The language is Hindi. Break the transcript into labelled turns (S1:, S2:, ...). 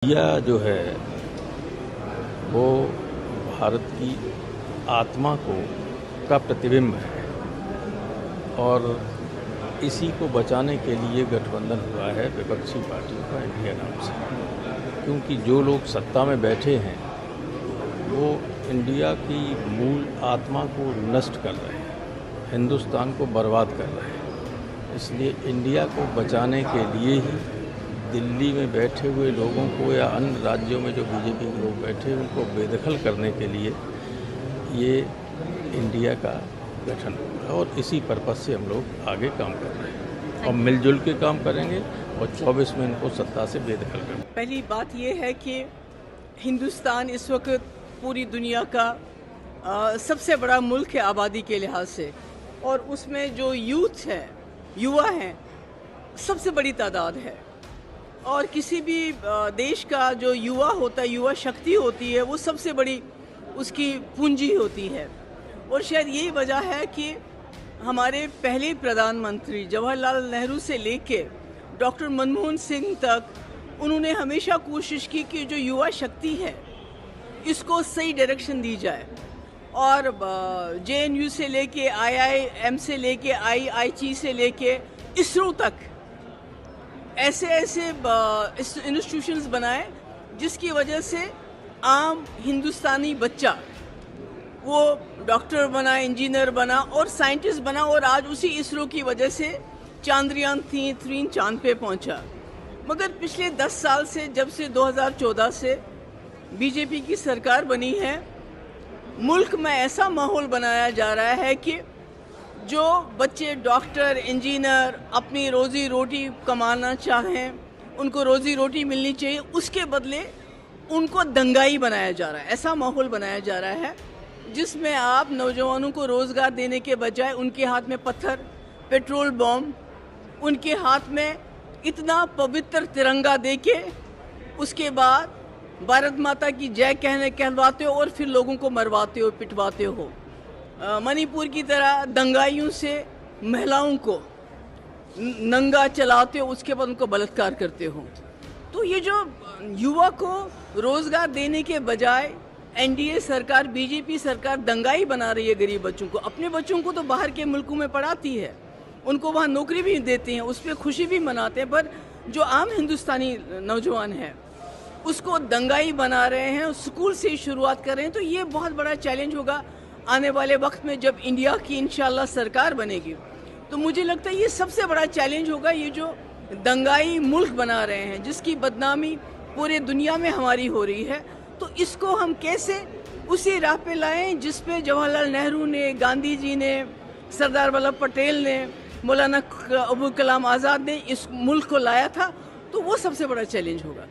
S1: इंडिया जो है वो भारत की आत्मा का प्रतिबिंब है और इसी को बचाने के लिए गठबंधन हुआ है विपक्षी पार्टियों का इंडिया नाम से। क्योंकि जो लोग सत्ता में बैठे हैं वो इंडिया की मूल आत्मा को नष्ट कर रहे हैं, हिंदुस्तान को बर्बाद कर रहे हैं। इसलिए इंडिया को बचाने के लिए ही दिल्ली में बैठे हुए लोगों को या अन्य राज्यों में जो बीजेपी के लोग बैठे हैं उनको बेदखल करने के लिए ये इंडिया का गठन हुआ और इसी पर्पज़ से हम लोग आगे काम कर रहे हैं और मिलजुल के काम करेंगे और 24 में इनको सत्ता से बेदखल करेंगे।
S2: पहली बात ये है कि हिंदुस्तान इस वक्त पूरी दुनिया का सबसे बड़ा मुल्क है आबादी के लिहाज से, और उसमें जो यूथ है, युवा हैं, सबसे बड़ी तादाद है। और किसी भी देश का जो युवा होता है, युवा शक्ति होती है, वो सबसे बड़ी उसकी पूंजी होती है। और शायद यही वजह है कि हमारे पहले प्रधानमंत्री जवाहरलाल नेहरू से लेके डॉक्टर मनमोहन सिंह तक उन्होंने हमेशा कोशिश की कि जो युवा शक्ति है इसको सही डायरेक्शन दी जाए। और JNU से लेके IIM से लेके IIT से लेके इसरो तक ऐसे इंस्टीट्यूशंस बनाए जिसकी वजह से आम हिंदुस्तानी बच्चा वो डॉक्टर बना, इंजीनियर बना और साइंटिस्ट बना, और आज उसी इसरो की वजह से चांद्रयान 3 चांद पे पहुंचा। मगर पिछले 10 साल से, जब से 2014 से बीजेपी की सरकार बनी है, मुल्क में ऐसा माहौल बनाया जा रहा है कि जो बच्चे डॉक्टर, इंजीनियर अपनी रोज़ी रोटी कमाना चाहें, उनको रोज़ी रोटी मिलनी चाहिए, उसके बदले उनको दंगाई बनाया जा रहा है। ऐसा माहौल बनाया जा रहा है जिसमें आप नौजवानों को रोज़गार देने के बजाय उनके हाथ में पत्थर, पेट्रोल बम, उनके हाथ में इतना पवित्र तिरंगा देके उसके बाद भारत माता की जय कहलवाते हो और फिर लोगों को मरवाते हो, पिटवाते हो। मणिपुर की तरह दंगाइयों से महिलाओं को नंगा चलाते हो, उसके बाद उनको बलात्कार करते हो। तो ये जो युवा को रोजगार देने के बजाय NDA सरकार, बीजेपी सरकार दंगाई बना रही है गरीब बच्चों को। अपने बच्चों को तो बाहर के मुल्कों में पढ़ाती है, उनको वहाँ नौकरी भी देते हैं, उस पर खुशी भी मनाते हैं, पर जो आम हिंदुस्तानी नौजवान है उसको दंगाई बना रहे हैं, स्कूल से शुरुआत कर रहे हैं। तो ये बहुत बड़ा चैलेंज होगा आने वाले वक्त में जब इंडिया की इंशाल्लाह सरकार बनेगी। तो मुझे लगता है ये सबसे बड़ा चैलेंज होगा, ये जो दंगाई मुल्क बना रहे हैं जिसकी बदनामी पूरे दुनिया में हमारी हो रही है। तो इसको हम कैसे उसी राह पे लाएं जिस पे जवाहरलाल नेहरू ने, गांधी जी ने, सरदार वल्लभ पटेल ने, मौलाना अबुल कलाम आज़ाद ने इस मुल्क को लाया था। तो वो सबसे बड़ा चैलेंज होगा।